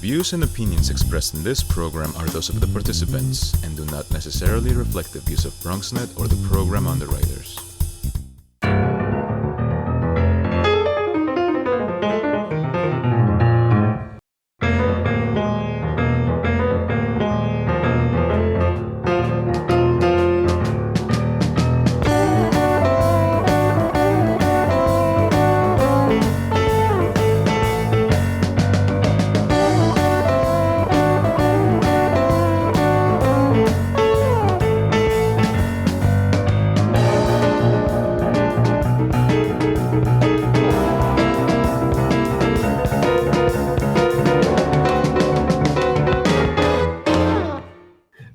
views and opinions expressed in this program are those of the participants and do not necessarily reflect the views of BronxNet or the program underwriters.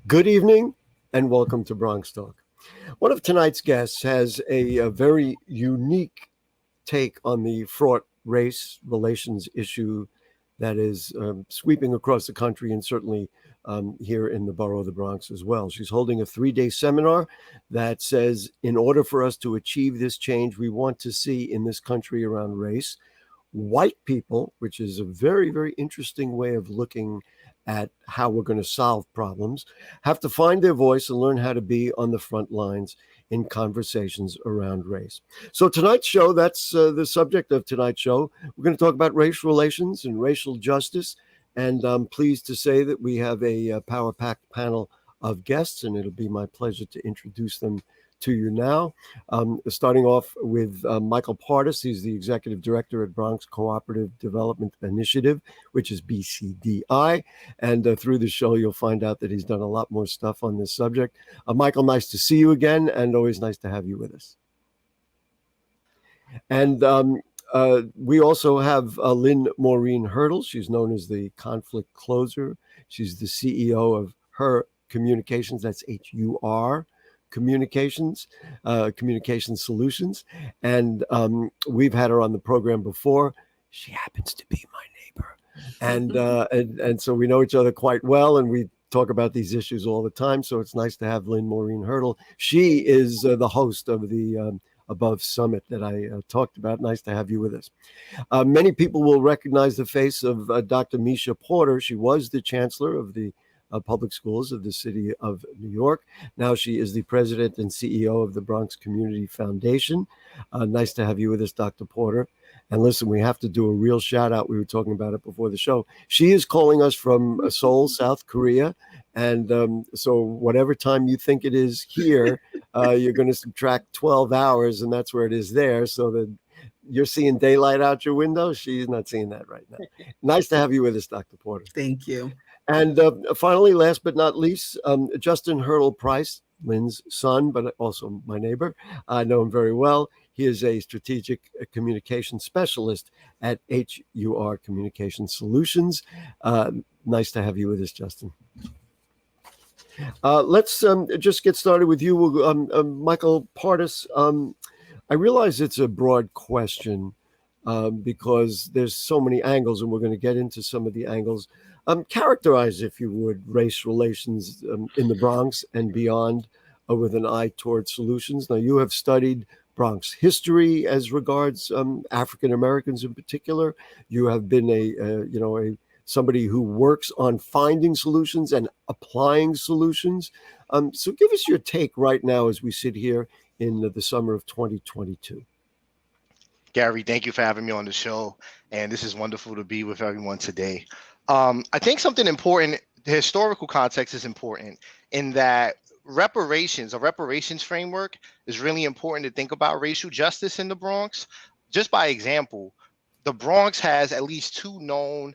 Good evening and welcome to BronxTalk. One of tonight's guests has a very unique take on the fraught race relations issue that is sweeping across the country and certainly here in the borough of the Bronx as well. She's holding a 3-day seminar that says, in order for us to achieve this change we want to see in this country around race, white people, which is a very, very interesting way of looking at how we're going to solve problems, have to find their voice and learn how to be on the front lines in conversations around race. So tonight's show, that's the subject of tonight's show. We're going to talk about race relations and racial justice. And I'm pleased to say that we have a power-packed panel of guests, and it'll be my pleasure to introduce them to you now. Starting off with Michael Partis. He's the Executive Director at Bronx Cooperative Development Initiative, which is BCDI. And through the show, you'll find out that he's done a lot more stuff on this subject. Michael, nice to see you again, and always nice to have you with us. And we also have Lynne Maureen Hurdle. She's known as the conflict closer. She's the CEO of Hur Communications, that's Hur Communication Solutions. And we've had her on the program before. She happens to be my neighbor. And so we know each other quite well, and we talk about these issues all the time. So it's nice to have Lynne Maureen Hurdle. She is the host of the Above Summit that I talked about. Nice to have you with us. Many people will recognize the face of Dr. Meisha Porter. She was the chancellor of the public schools of the city of New York. Now she is the president and CEO of the Bronx Community Foundation. Nice to have you with us, Dr. Porter. And listen, we have to do a real shout out. We were talking about it before the show. She is calling us from Seoul, South Korea. And so whatever time you think it is here, you're going to subtract 12 hours, and that's where it is there. So that you're seeing daylight out your window. She's not seeing that right now. Nice to have you with us, Dr. Porter. Thank you. And finally, last but not least, Justin Hurdle Price, Lynne's son, but also my neighbor. I know him very well. He is a strategic communication specialist at Hur Communication Solutions. Nice to have you with us, Justin. Let's just get started with you, Michael Partis. I realize it's a broad question because there's so many angles, and we're going to get into some of the angles. Characterize, if you would, race relations in the Bronx and beyond with an eye towards solutions. Now, you have studied Bronx history as regards African Americans in particular. You have been somebody who works on finding solutions and applying solutions. So give us your take right now as we sit here in the summer of 2022. Gary, thank you for having me on the show. And this is wonderful to be with everyone today. I think something important, the historical context is important in that reparations framework is really important to think about racial justice in the Bronx. Just by example, the Bronx has at least 2 known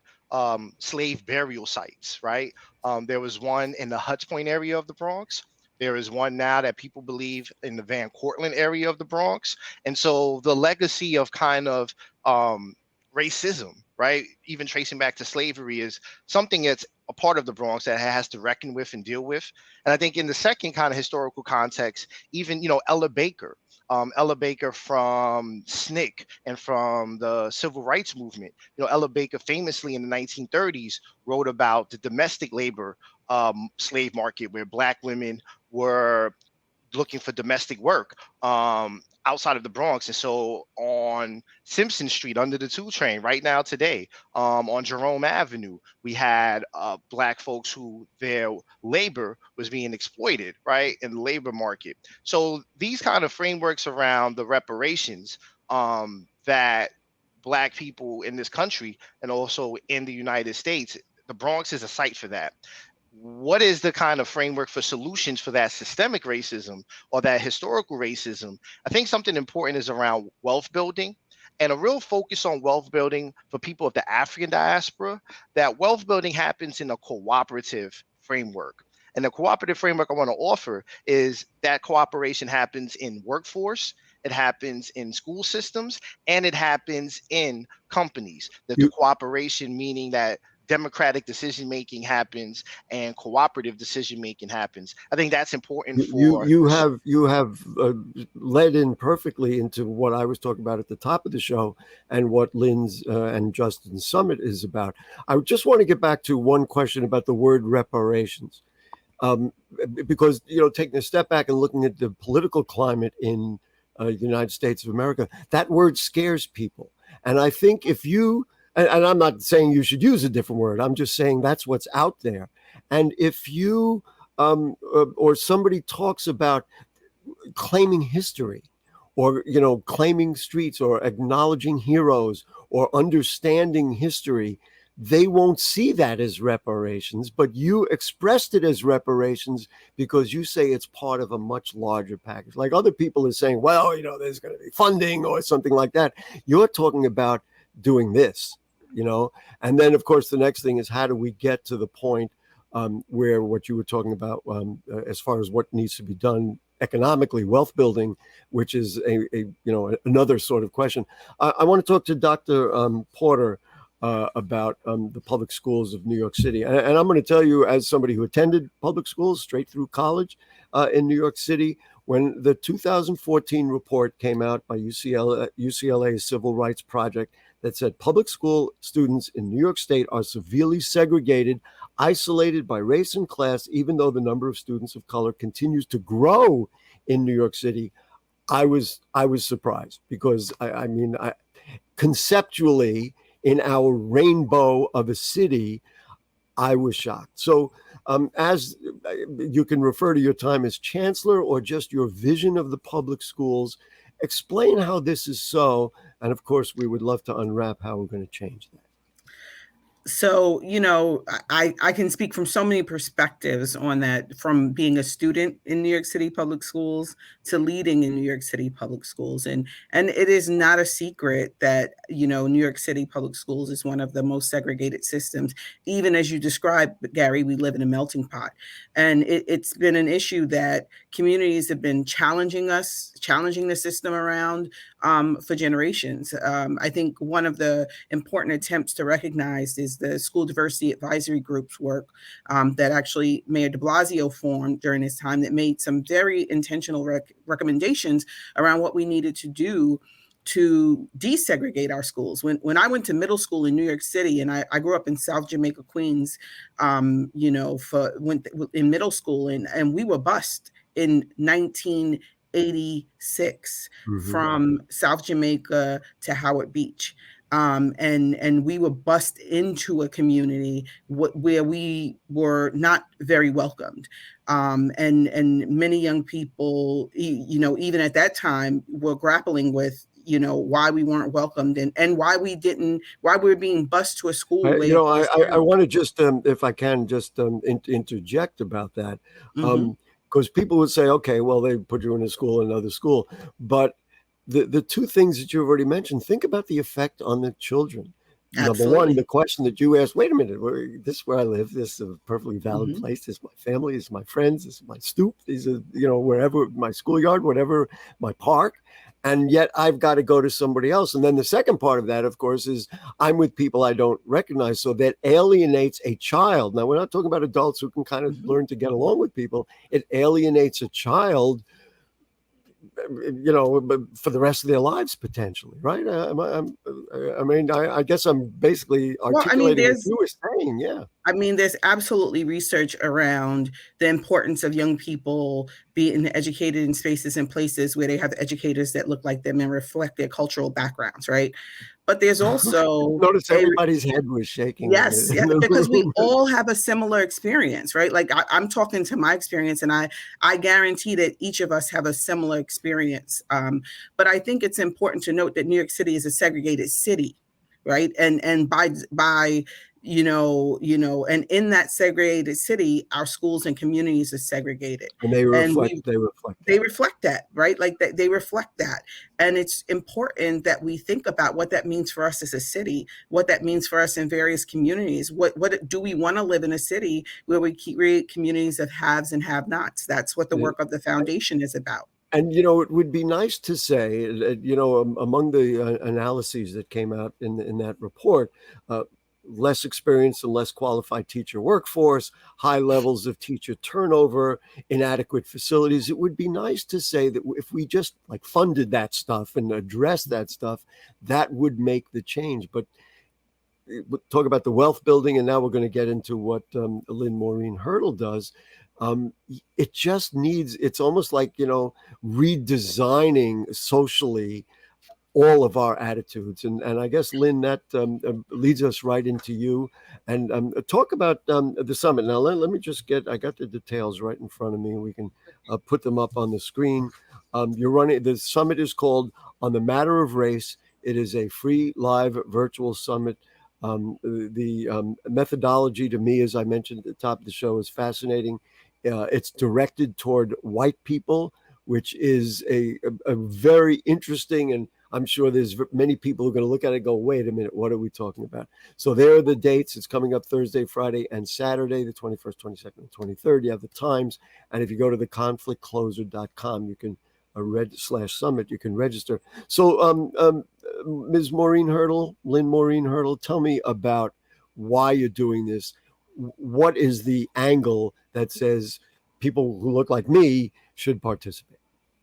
slave burial sites, right? There was one in the Hutch Point area of the Bronx. There is one now that people believe in the Van Cortlandt area of the Bronx. And so the legacy of kind of racism, right, even tracing back to slavery, is something that's a part of the Bronx that has to reckon with and deal with. And I think in the second kind of historical context, even, Ella Baker from SNCC and from the civil rights movement. Ella Baker famously in the 1930s wrote about the domestic labor slave market, where Black women were looking for domestic work outside of the Bronx. And so on Simpson Street under the 2 train right now today, on Jerome Avenue, we had Black folks who their labor was being exploited, right, in the labor market. So these kind of frameworks around the reparations that Black people in this country and also in the United States, the Bronx is a site for that. What is the kind of framework for solutions for that systemic racism or that historical racism? I think something important is around wealth building and a real focus on wealth building for people of the African diaspora. That wealth building happens in a cooperative framework. And the cooperative framework I want to offer is that cooperation happens in workforce, it happens in school systems, and it happens in companies. That the cooperation meaning that democratic decision making happens and cooperative decision making happens. I think that's important for you have led in perfectly into what I was talking about at the top of the show and what Lynne's and Justin's summit is about. I just want to get back to one question about the word reparations, because taking a step back and looking at the political climate in the United States of America, that word scares people. And I think if you and I'm not saying you should use a different word. I'm just saying that's what's out there. And if you or somebody talks about claiming history or, claiming streets or acknowledging heroes or understanding history, they won't see that as reparations, but you expressed it as reparations because you say it's part of a much larger package. Like other people are saying, well, there's going to be funding or something like that. You're talking about doing this. And then, of course, the next thing is how do we get to the point where what you were talking about as far as what needs to be done economically, wealth building, which is another sort of question. I want to talk to Dr. Porter about the public schools of New York City. And I'm going to tell you, as somebody who attended public schools straight through college in New York City, when the 2014 report came out by UCLA's Civil Rights Project that said public school students in New York State are severely segregated, isolated by race and class, even though the number of students of color continues to grow in New York City, I was surprised because I mean, conceptually, in our rainbow of a city, I was shocked. So as you can refer to your time as chancellor or just your vision of the public schools, explain how this is so. And of course, we would love to unwrap how we're going to change that. So, I can speak from so many perspectives on that, from being a student in New York City public schools to leading in New York City public schools. And it is not a secret that, New York City public schools is one of the most segregated systems. Even as you described, Gary, we live in a melting pot. And it's been an issue that communities have been challenging the system around for generations. I think one of the important attempts to recognize is the School Diversity Advisory Group's work that actually Mayor de Blasio formed during his time that made some very intentional recommendations around what we needed to do to desegregate our schools. When I went to middle school in New York City, and I grew up in South Jamaica, Queens, in middle school, and we were bused in 1986 from South Jamaica to Howard Beach. And we were bused into a community where we were not very welcomed. And many young people, even at that time, were grappling with, why we weren't welcomed and why we were being bused to a school. I want to just, if I can, just interject about that. Because people would say, okay, well, they put you in a school, another school. But the two things that you've already mentioned, think about the effect on the children. Absolutely. Number one, the question that you asked, wait a minute, this is where I live. This is a perfectly valid place. This is my family. This is my friends. This is my stoop. These are, wherever, my schoolyard, whatever, my park. And yet I've got to go to somebody else. And then the second part of that, of course, is I'm with people I don't recognize. So that alienates a child. Now, we're not talking about adults who can kind of learn to get along with people. It alienates a child for the rest of their lives potentially, right? I guess I'm basically Well, I mean, articulating what you were saying. Yeah. I mean, there's absolutely research around the importance of young people being educated in spaces and places where they have educators that look like them and reflect their cultural backgrounds, right? But there's also notice everybody's head was shaking. Yes, because we all have a similar experience, right? Like I'm talking to my experience, and I guarantee that each of us have a similar experience. But I think it's important to note that New York City is a segregated city, right? And by and in that segregated city, our schools and communities are segregated, and they reflect that, right? Like they reflect that, and it's important that we think about what that means for us as a city, what that means for us in various communities. What do we want to live in a city where we create communities of haves and have-nots? That's what the work of the foundation is about. And, it would be nice to say, among the analyses that came out in that report, less experienced and less qualified teacher workforce, high levels of teacher turnover, inadequate facilities. It would be nice to say that if we just funded that stuff and addressed that stuff, that would make the change. But we'll talk about the wealth building, and now we're going to get into what Lynne Maureen Hurdle does. It just needs, it's almost like, redesigning socially all of our attitudes. And I guess, Lynne, that leads us right into you. And talk about the summit. Now, let me just I got the details right in front of me. We can put them up on the screen. The summit is called On the Matter of Race. It is a free live virtual summit. The methodology to me, as I mentioned at the top of the show, is fascinating. It's directed toward white people, which is a very interesting, and I'm sure there's many people who are going to look at it and go, wait a minute, what are we talking about? So there are the dates. It's coming up Thursday, Friday, and Saturday, the 21st, 22nd, and 23rd. You have the times. And if you go to theconflictcloser.com, you can /summit, you can register. So Ms. Maureen Hurdle, Lynne Maureen Hurdle, tell me about why you're doing this. What is the angle that says people who look like me should participate?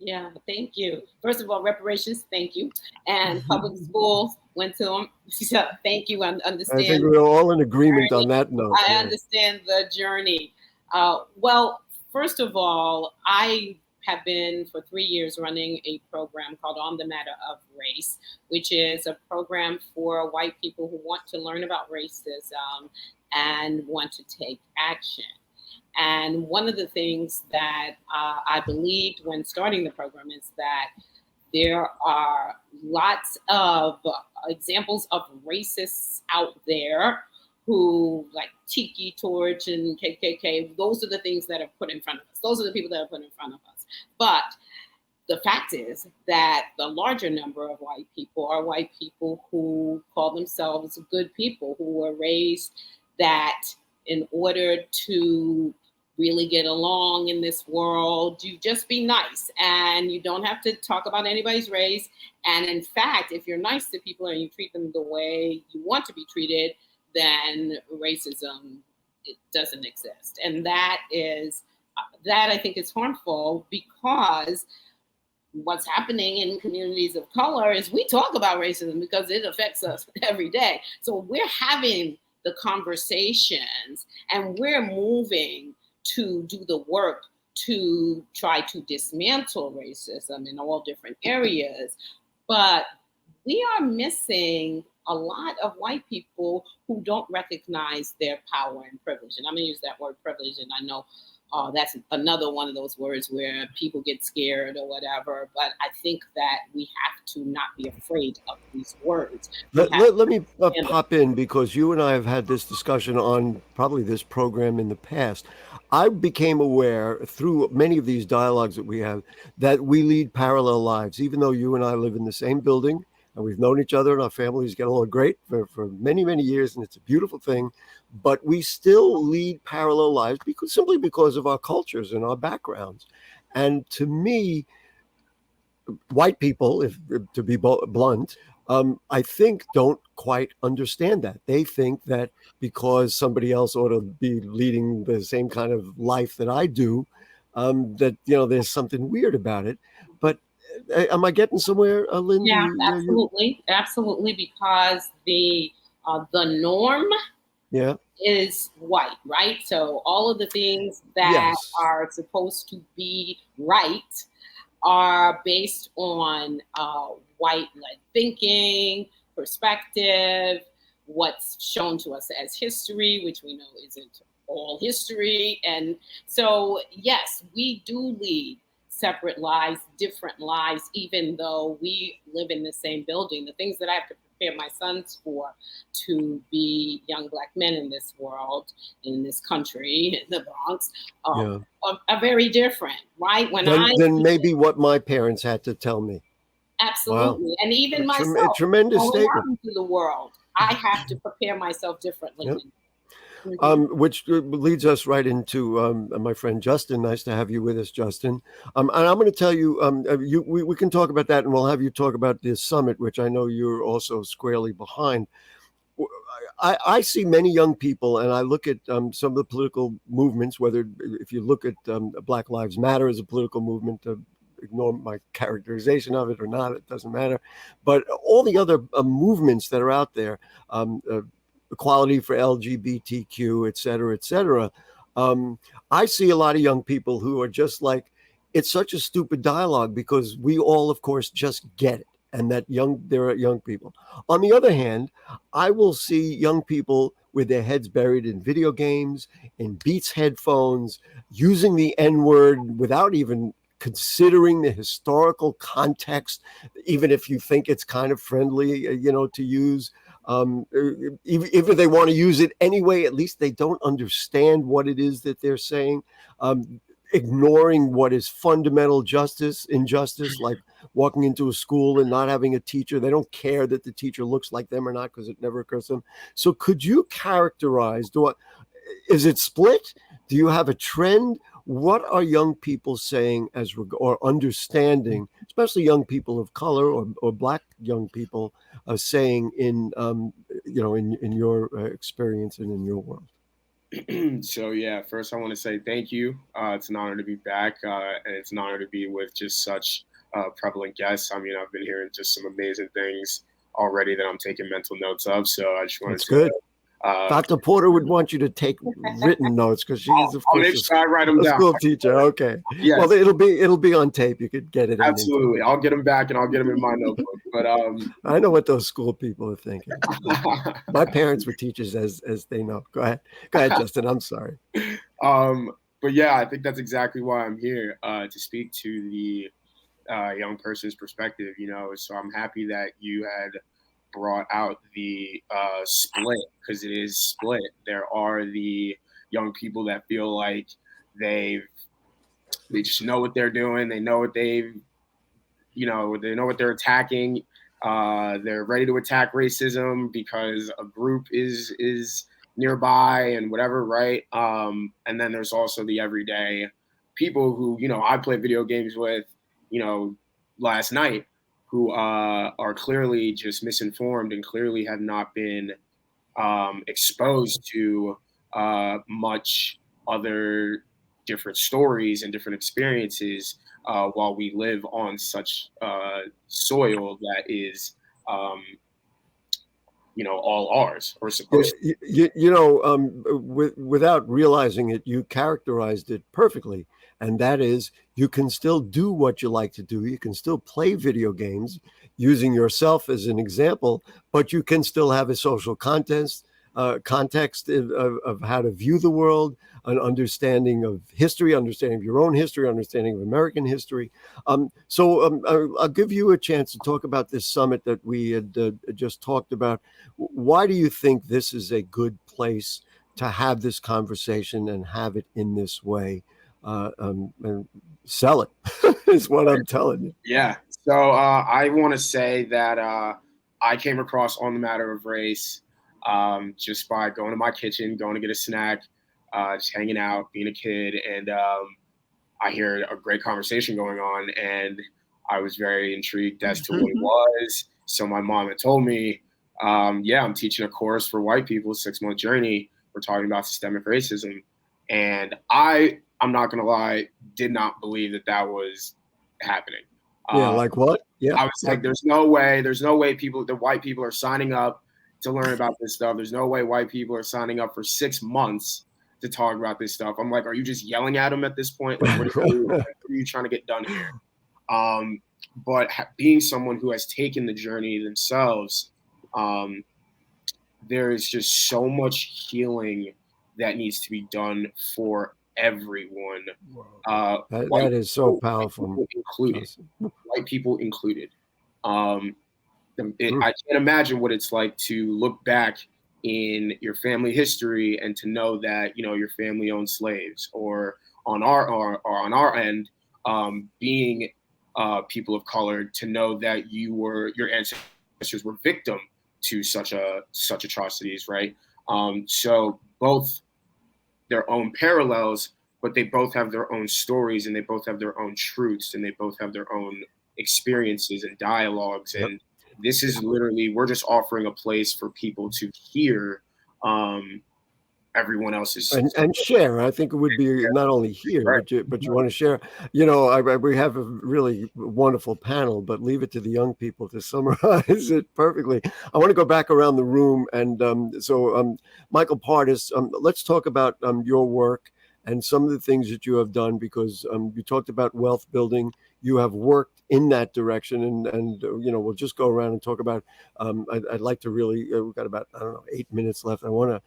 Yeah, thank you. First of all, reparations, thank you. And public schools went to them. So thank you. I understand. I think we're all in agreement on that note. I understand the journey. Well, first of all, I have been for 3 years running a program called On the Matter of Race, which is a program for white people who want to learn about racism and want to take action. And one of the things that I believed when starting the program is that there are lots of examples of racists out there who, like Tiki Torch and KKK, those are the things that are put in front of us. Those are the people that are put in front of us. But the fact is that the larger number of white people are white people who call themselves good people, who were raised that in order to really get along in this world, you just be nice and you don't have to talk about anybody's race. And in fact, if you're nice to people and you treat them the way you want to be treated, then racism, it doesn't exist. And that I think is harmful, because what's happening in communities of color is we talk about racism because it affects us every day. So we're having the conversations and we're moving to do the work to try to dismantle racism in all different areas. But we are missing a lot of white people who don't recognize their power and privilege. And I'm going to use that word privilege, and I know that's another one of those words where people get scared or whatever, but I think that we have to not be afraid of these words. Let me pop in, because you and I have had this discussion on probably this program in the past. I became aware through many of these dialogues that we have that we lead parallel lives, even though you and I live in the same building and we've known each other and our families get along great for many, many years, and it's a beautiful thing. But we still lead parallel lives simply because of our cultures and our backgrounds. And to me, white people, to be blunt, I think don't quite understand that. They think that because somebody else ought to be leading the same kind of life that I do, that there's something weird about it. But Am I getting somewhere, Lynn? Yeah, absolutely, because the norm is white, right? So all of the things that are supposed to be right are based on white-led thinking, perspective, what's shown to us as history, which we know isn't all history. And so, yes, we do lead separate lives, different lives, even though we live in the same building. The things that I have to prepare my sons for to be young Black men in this world, in this country, in the Bronx, are very different, right? Then maybe what my parents had to tell me. Absolutely. Wow. And even myself, a tremendous statement. Out into the world, I have to prepare myself differently. Yep. Which leads us right into my friend Justin. Nice to have you with us, Justin. And I'm going to tell you, we can talk about that, and we'll have you talk about this summit, which I know you're also squarely behind. I see many young people, and I look at some of the political movements, whether if you look at Black Lives Matter as a political movement, ignore my characterization of it or not, it doesn't matter. But all the other movements that are out there, equality for LGBTQ, et cetera, et cetera. I see a lot of young people who are just like, it's such a stupid dialogue because we all, of course, just get it. And that there are young people. On the other hand, I will see young people with their heads buried in video games, in Beats headphones, using the N-word without even considering the historical context, even if you think it's kind of friendly, to use. Even if they want to use it anyway, at least they don't understand what it is that they're saying. Ignoring what is fundamental injustice, like walking into a school and not having a teacher. They don't care that the teacher looks like them or not because it never occurs to them. So could you characterize, is it split? Do you have a trend? What are young people saying or understanding, especially young people of color or Black young people saying in your experience and in your world? So yeah, first I want to say thank you. It's an honor to be back, and it's an honor to be with just such prevalent guests. I mean, I've been hearing just some amazing things already that I'm taking mental notes of. So I just wanted to. Good. Dr. Porter would want you to take written notes because she's of course a school teacher. Okay. Yes. Well, it'll be on tape. You could get it. Absolutely. I'll get them back and I'll get them in my notebook. But I know what those school people are thinking. My parents were teachers, as they know. Go ahead, Justin. I'm sorry. But yeah, I think that's exactly why I'm here to speak to the young person's perspective. So I'm happy that you had brought out the split, because it is split. There are the young people that feel like they just know what they're doing. They know what they know what they're attacking. They're ready to attack racism because a group is nearby and whatever, right? And then there's also the everyday people who, I played video games with, last night, who are clearly just misinformed and clearly have not been exposed to much other different stories and different experiences while we live on such soil that is, all ours, or supposed to. Without realizing it, you characterized it perfectly. And that is, you can still do what you like to do. You can still play video games using yourself as an example, but you can still have a social context of how to view the world, an understanding of history, understanding of your own history, understanding of American history. So I'll give you a chance to talk about this summit that we had just talked about. Why do you think this is a good place to have this conversation and have it in this way? And sell it is what I'm telling you. Yeah. So I want to say that I came across On the Matter of Race just by going to my kitchen, going to get a snack, just hanging out, being a kid. And I hear a great conversation going on, and I was very intrigued as to what it was. So my mom had told me, I'm teaching a course for white people, 6-month journey. We're talking about systemic racism. And I'm not going to lie, did not believe that was happening. Yeah, like what? Yeah. I was like, there's no way the white people are signing up to learn about this stuff. There's no way white people are signing up for 6 months to talk about this stuff. I'm like, are you just yelling at them at this point? Like, what are you trying to get done here? But being someone who has taken the journey themselves, there is just so much healing that needs to be done for everyone. That is so powerful. White people included. I can't imagine what it's like to look back in your family history and to know that, you know, your family owned slaves, or on our end, being people of color, to know that your ancestors were victim to such atrocities, right? So both their own parallels, but they both have their own stories, and they both have their own truths, and they both have their own experiences and dialogues. Yep. And this is literally, we're just offering a place for people to hear everyone else's and share. I think it would be not only here, right, but you want to share. You know, we have a really wonderful panel, but leave it to the young people to summarize it perfectly. I want to go back around the room, and Michael Partis, let's talk about your work and some of the things that you have done, because you talked about wealth building. You have worked in that direction, and you know, we'll just go around and talk about. I'd like to really. We've got about 8 minutes left. I want to.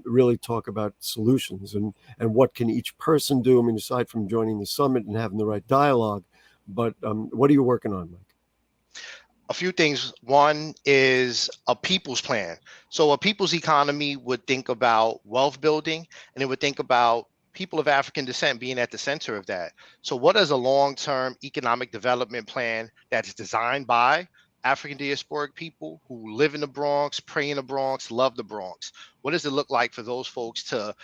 Really talk about solutions and what can each person do. I mean, aside from joining the summit and having the right dialogue, but what are you working on, Mike? A few things. One is a people's plan. So a people's economy would think about wealth building, and it would think about people of African descent being at the center of that. So what is a long-term economic development plan that's designed by African diasporic people who live in the Bronx, pray in the Bronx, love the Bronx? What does it look like for those folks to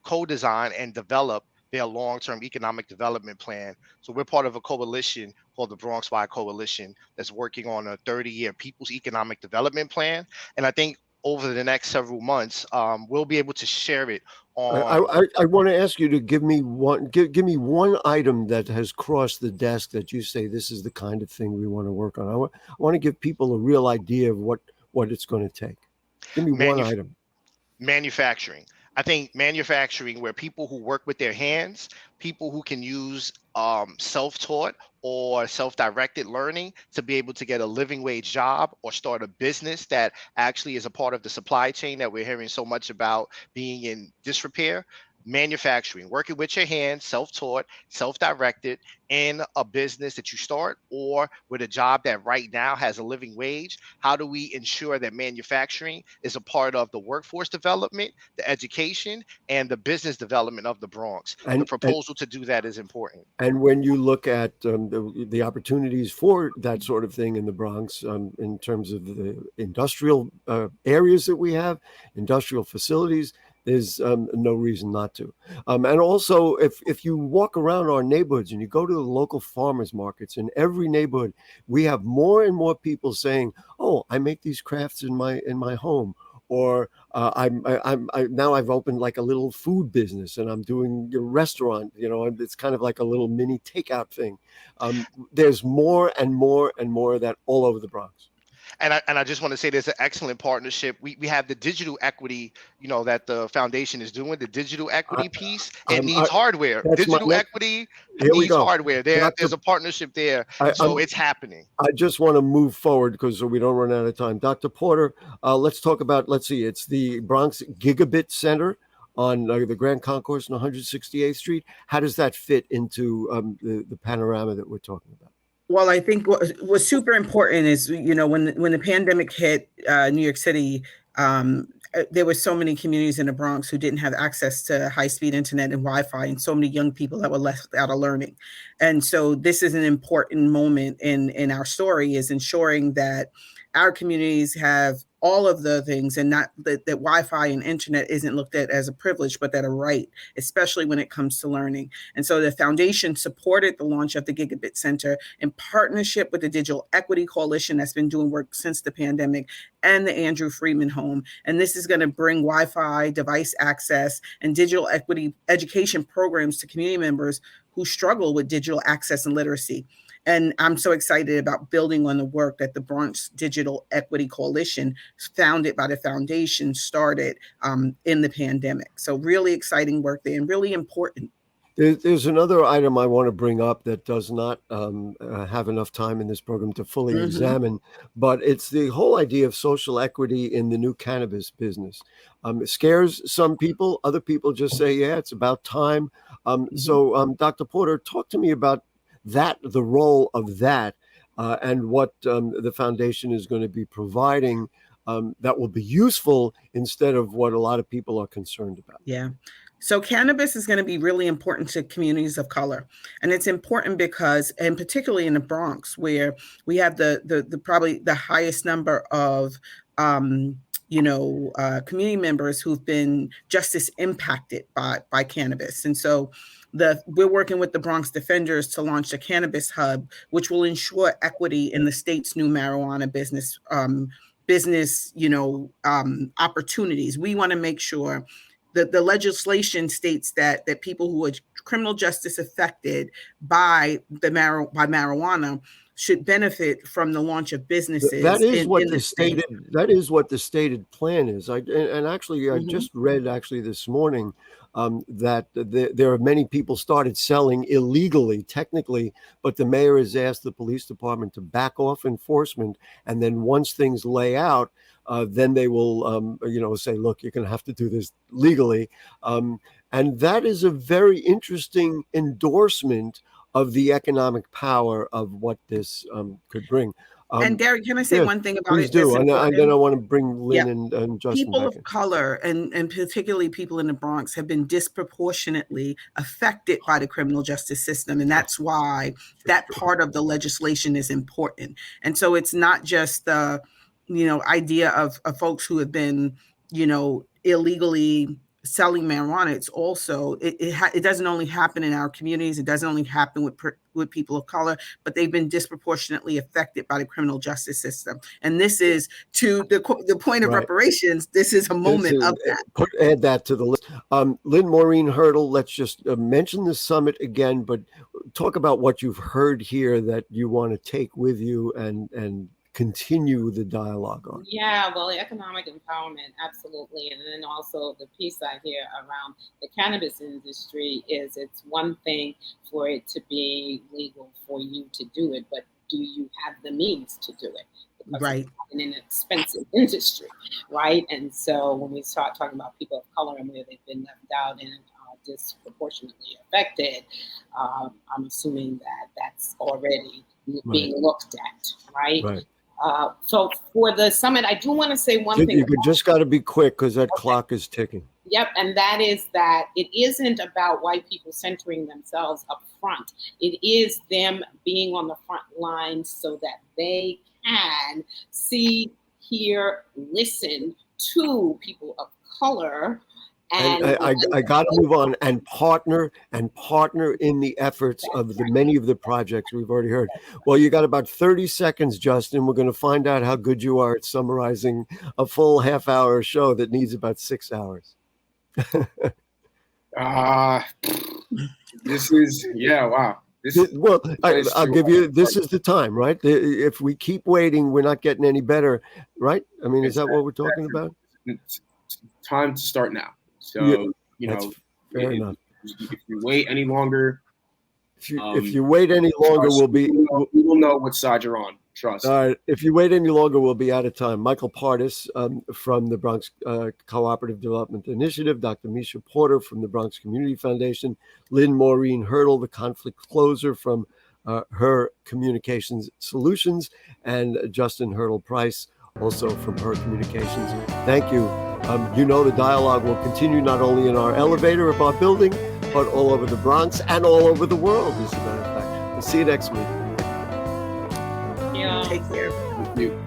co-design and develop their long-term economic development plan? So we're part of a coalition called the Bronx Wide Coalition that's working on a 30-year People's Economic Development Plan. And I think over the next several months, we'll be able to share it on. I want to ask you to give me one item that has crossed the desk that you say this is the kind of thing we want to work on. I want to give people a real idea of what it's going to take. Give me one item. Manufacturing. I think manufacturing, where people who work with their hands, people who can use self-taught or self-directed learning to be able to get a living wage job or start a business that actually is a part of the supply chain that we're hearing so much about being in disrepair. Manufacturing, working with your hands, self-taught, self-directed, in a business that you start or with a job that right now has a living wage. How do we ensure that manufacturing is a part of the workforce development, the education, and the business development of the Bronx? The proposal to do that is important. And when you look at the opportunities for that sort of thing in the Bronx, in terms of the industrial areas that we have, industrial facilities, there's no reason not to. And also, if you walk around our neighborhoods and you go to the local farmers markets, in every neighborhood, we have more and more people saying, "Oh, I make these crafts in my home," or I'm now I've opened like a little food business and I'm doing a restaurant. You know, it's kind of like a little mini takeout thing. There's more and more and more of that all over the Bronx. And I just want to say there's an excellent partnership. We have the digital equity, you know, that the foundation is doing, the digital equity piece. It needs hardware. Digital equity needs hardware. There's a partnership there. So it's happening. I just want to move forward because we don't run out of time. Dr. Porter, let's talk about, it's the Bronx Gigabit Center on the Grand Concourse on 168th Street. How does that fit into the panorama that we're talking about? Well, I think what's super important is, you know, when the pandemic hit New York City, there were so many communities in the Bronx who didn't have access to high-speed internet and Wi-Fi, and so many young people that were left out of learning. And so this is an important moment in our story, is ensuring that our communities have all of the things, and not that Wi-Fi and internet isn't looked at as a privilege, but that a right, especially when it comes to learning. And so the foundation supported the launch of the Gigabit Center in partnership with the Digital Equity Coalition that's been doing work since the pandemic, and the Andrew Freeman Home. And this is going to bring Wi-Fi, device access, and digital equity education programs to community members who struggle with digital access and literacy. And I'm so excited about building on the work that the Bronx Digital Equity Coalition, founded by the foundation, started in the pandemic. So really exciting work there and really important. There's another item I want to bring up that does not have enough time in this program to fully examine, but it's the whole idea of social equity in the new cannabis business. It scares some people. Other people just say, yeah, it's about time. So Dr. Porter, talk to me about that, the role of that, and what the foundation is going to be providing that will be useful instead of what a lot of people are concerned about. Yeah. So cannabis is going to be really important to communities of color. And it's important because, and particularly in the Bronx, where we have the probably the highest number of community members who've been justice impacted by cannabis. And so we're working with the Bronx Defenders to launch a cannabis hub, which will ensure equity in the state's new marijuana business opportunities. We want to make sure that the legislation states that people who are criminal justice affected by marijuana should benefit from the launch of businesses. That is what the stated plan is. I just read this morning that there are many people started selling illegally, technically, but the mayor has asked the police department to back off enforcement, and then once things lay out, then they will, say, look, you're going to have to do this legally, and that is a very interesting endorsement of the economic power of what this could bring. And Gary, can I say one thing about it? Please do. And then I want to bring Lynn and Justin people back of in. color, and particularly people in the Bronx, have been disproportionately affected by the criminal justice system. And that's why that part of the legislation is important. And so it's not just the, idea of folks who have been, illegally selling marijuana. It's also, it doesn't only happen in our communities. It doesn't only happen with people of color, but they've been disproportionately affected by the criminal justice system. And this is, to the point of reparations, this is a moment of that. Add that to the list. Lynne Maureen Hurdle, let's just mention the summit again, but talk about what you've heard here that you want to take with you and continue the dialogue on. Yeah, well, economic empowerment, absolutely. And then also the piece I hear around the cannabis industry is, it's one thing for it to be legal for you to do it, but do you have the means to do it? Because right. It's an expensive industry, right? And so when we start talking about people of color and where they've been left out and disproportionately affected, I'm assuming that that's already being looked at, right? Right. So for the summit, I do want to say one thing. You just got to be quick because that clock is ticking. Yep, and that is that it isn't about white people centering themselves up front. It is them being on the front lines so that they can see, hear, listen to people of color. And I got to move on and partner in the efforts of many of the projects we've already heard. Well, you got about 30 seconds, Justin. We're going to find out how good you are at summarizing a full half-hour show that needs about 6 hours. This is, wow. I'll give you, this is the time, right? If we keep waiting, we're not getting any better, right? I mean, is that what we're talking about? It's time to start now. So, fair enough. If you wait any longer, if you wait any longer, we will know what side you're on. Trust. All right. If you wait any longer, we'll be out of time. Michael Partis from the Bronx Cooperative Development Initiative, Dr. Meisha Porter from the Bronx Community Foundation, Lynne Maureen Hurdle, the conflict closer from Hur Communication Solutions, and Justin Hurdle Price, also from Hur Communications. Thank you. The dialogue will continue not only in our elevator of our building, but all over the Bronx and all over the world, as a matter of fact. We'll see you next week. Yeah. Take care. Thank you.